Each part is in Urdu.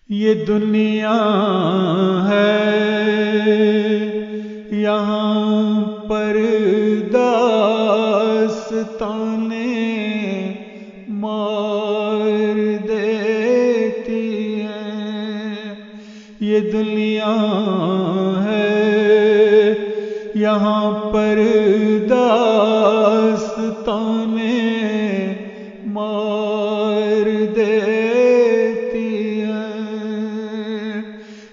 یہ دنیا ہے یہاں پر داستانیں مار دیتی ہیں۔ یہ دنیا ہے یہاں پر داستانیں مار دیتی ہیں۔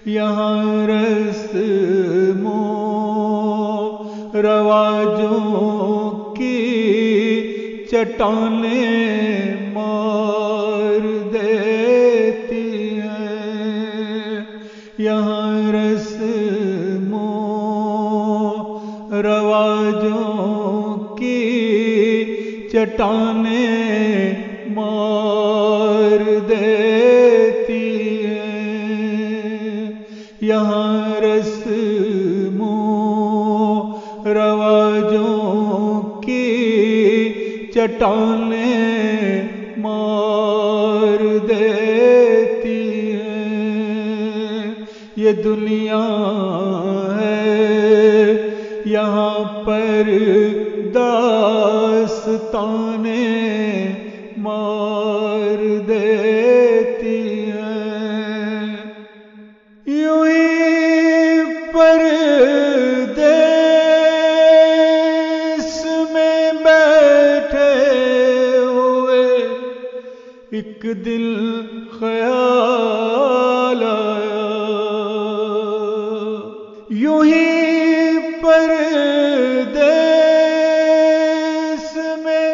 یہاں رسم و رواجوں کی چٹانیں مار دیتی ہیں۔ یہاں رسم و رواجوں کی چٹانیں مار دیتی ہیں۔ یہاں رسم و رواجوں کی چٹانیں مار دیتی ہیں۔ یہ دنیا ہے یہاں پر داستانیں مار دیتی ہیں۔ یوں ہی پردیس میں بیٹھے ہوئے ایک دل خیال آیا۔ یوں ہی پردیس میں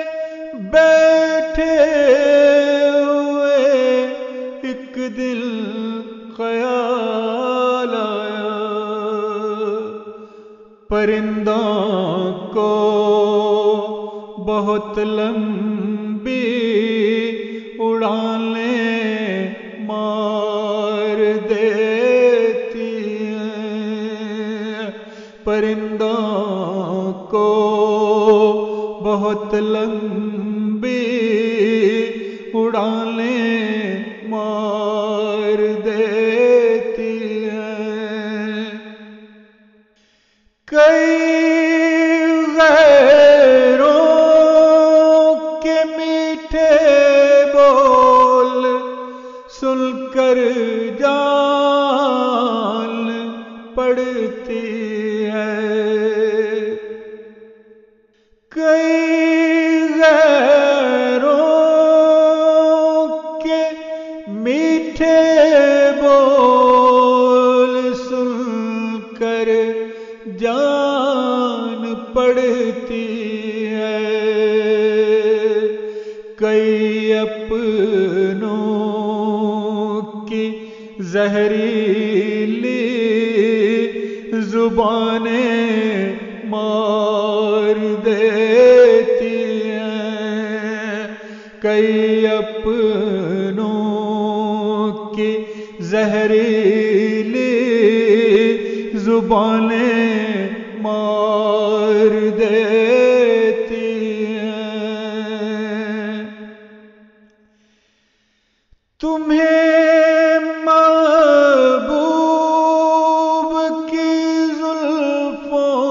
بیٹھے ہوئے ایک دل خیال آیا۔ پرندوں کو بہت لمبی اڑانیں مار دیتی ہیں۔ پرندوں کو بہت لمبی اڑانیں مار دیتی ہیں۔ کئی غیروں کے میٹھے بول سن کر جان پڑتی ہے۔ کئی غیروں کے میٹھے بول سن کر جان پڑتی ہے۔ کئی اپنوں کی زہریلی زبانیں مار دیتی ہیں۔ کئی اپنوں کی زہریلی زبانیں مار دیتی ہیں۔ تمہیں محبوب کی زلفوں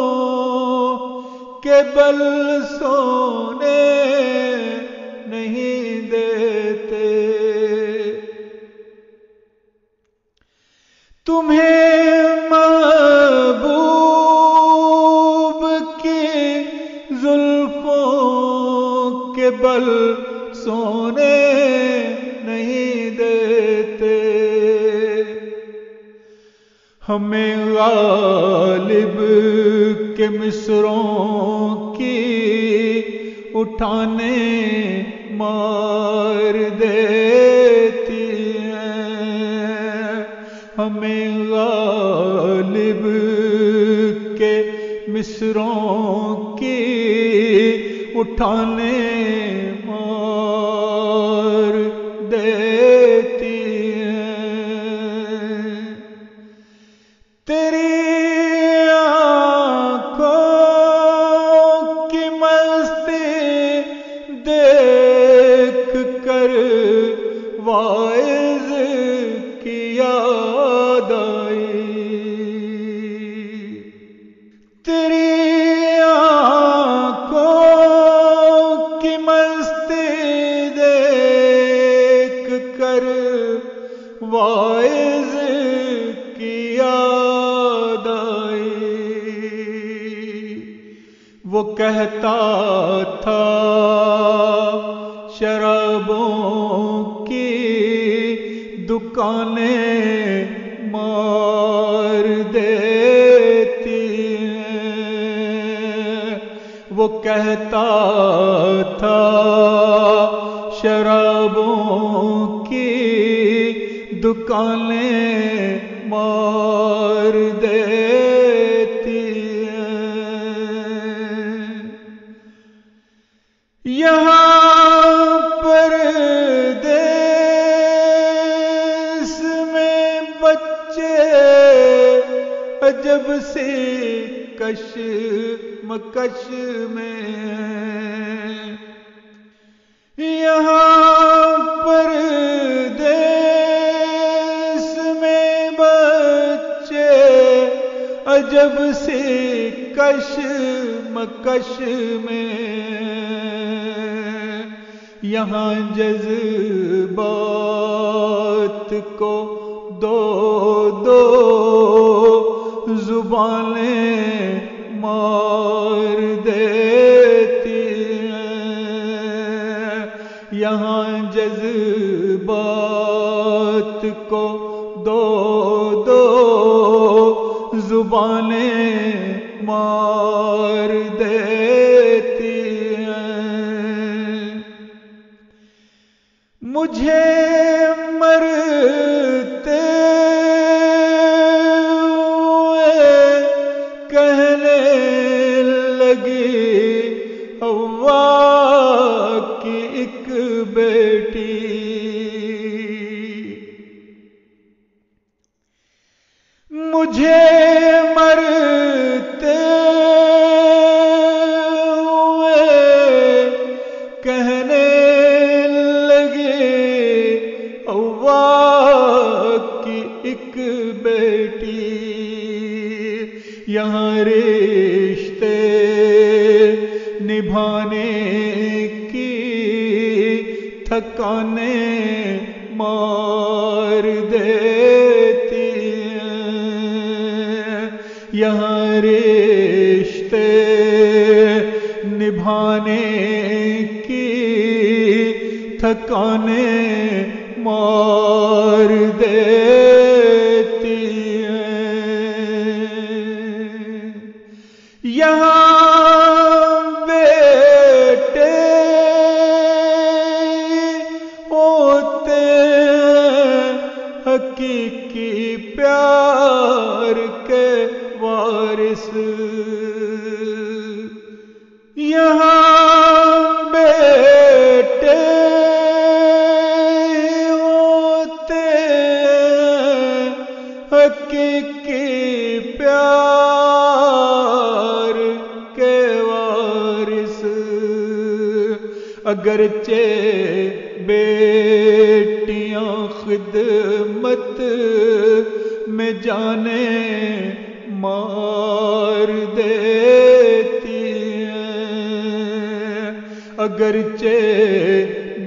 کے بل سونے نہیں دیتے۔ تمہیں محبوب کی زلفوں کے بل سونے نہیں دیتے۔ ہمیں غالب کے مصروں کی اٹھانے مار دیتی ہیں۔ ہمیں غالب کے مصروں کی اٹھانے مار دیتی ہیں۔ تیری آنکھوں کی مستی دیکھ کر واعظ کیا واعظ کی یاد آئی، وہ کہتا تھا شرابوں کی دکانیں مار دیتی ہیں، وہ کہتا تھا شرابوں کی دکانیں مار دیتی ہیں۔ یہاں پر دیس میں بچے عجب سی کشمکش میں، یہاں پر دیس میں بچے عجب سی کشمکش میں، یہاں جذبات کو دو دو زبانیں مار دیتی ہیں، یہاں جذبات کو دو دو زبانیں مار دیتی ہیں۔ مجھے مرتے ہوئے کہنے لگی حوا کی ایک بیٹی، مجھے مرتے ہوئے کہنے حوا کی ایک بیٹی، یہاں رشتے نبھانے کی تھکانیں مار دیتی ہیں، یہاں رشتے نبھانے کی تھکانیں مار دیتی ہیں۔ یہاں بیٹے ہوتے ہیں حقیقی پیار کے وارث، یہاں بیٹے حقیقی پیار کے وارث، اگرچہ بیٹیاں خدمت میں جانیں مار دیتی ہیں، اگرچہ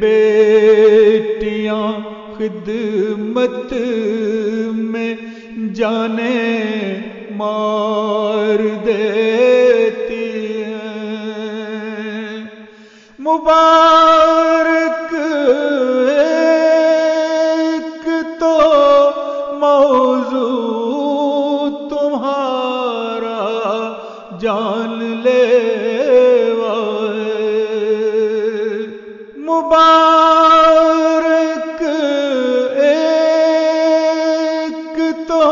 بیٹیاں خدمت میں جانیں مار دیتی ہیں۔ مبارک ایک تو موضوع تمہارا جان لیوا ہے، مبارک ایک تو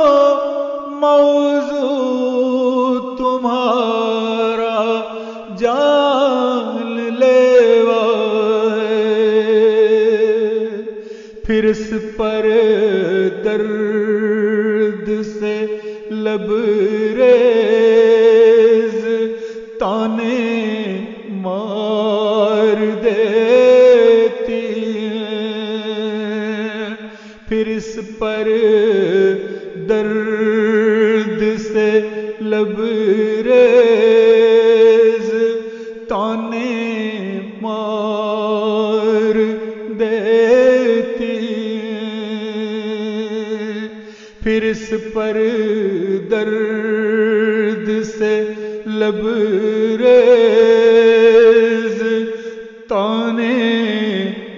موضوع تمہارا جان لیوا ہے، پھر اس پر درد سے لبریز تانے مار دیتی ہیں، پھر اس پر درد سے لبریز تانے مار دیتی ہیں۔ پھر اس پر درد سے لبریز تانے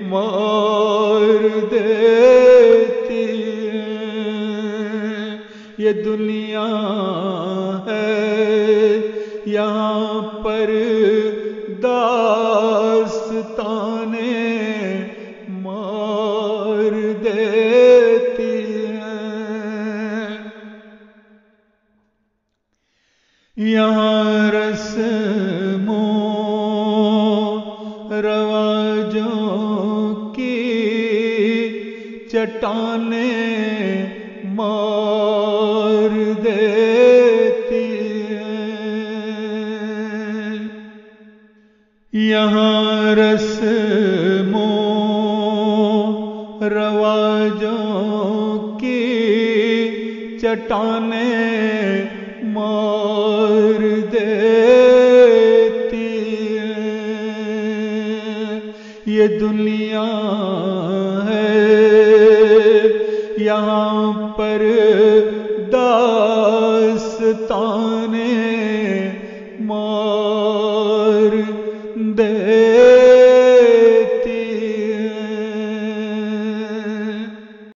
مار دیتی ہیں۔ یہ دنیا ہے یہاں پر داستانے مار دیتی ہیں۔ یہاں رسموں رواجوں کی چٹانیں مار دیتی ہیں۔ یہاں رسموں رواجوں کی چٹانیں مار دیتی ہیں۔ یہ دنیا ہے یہاں پر داستان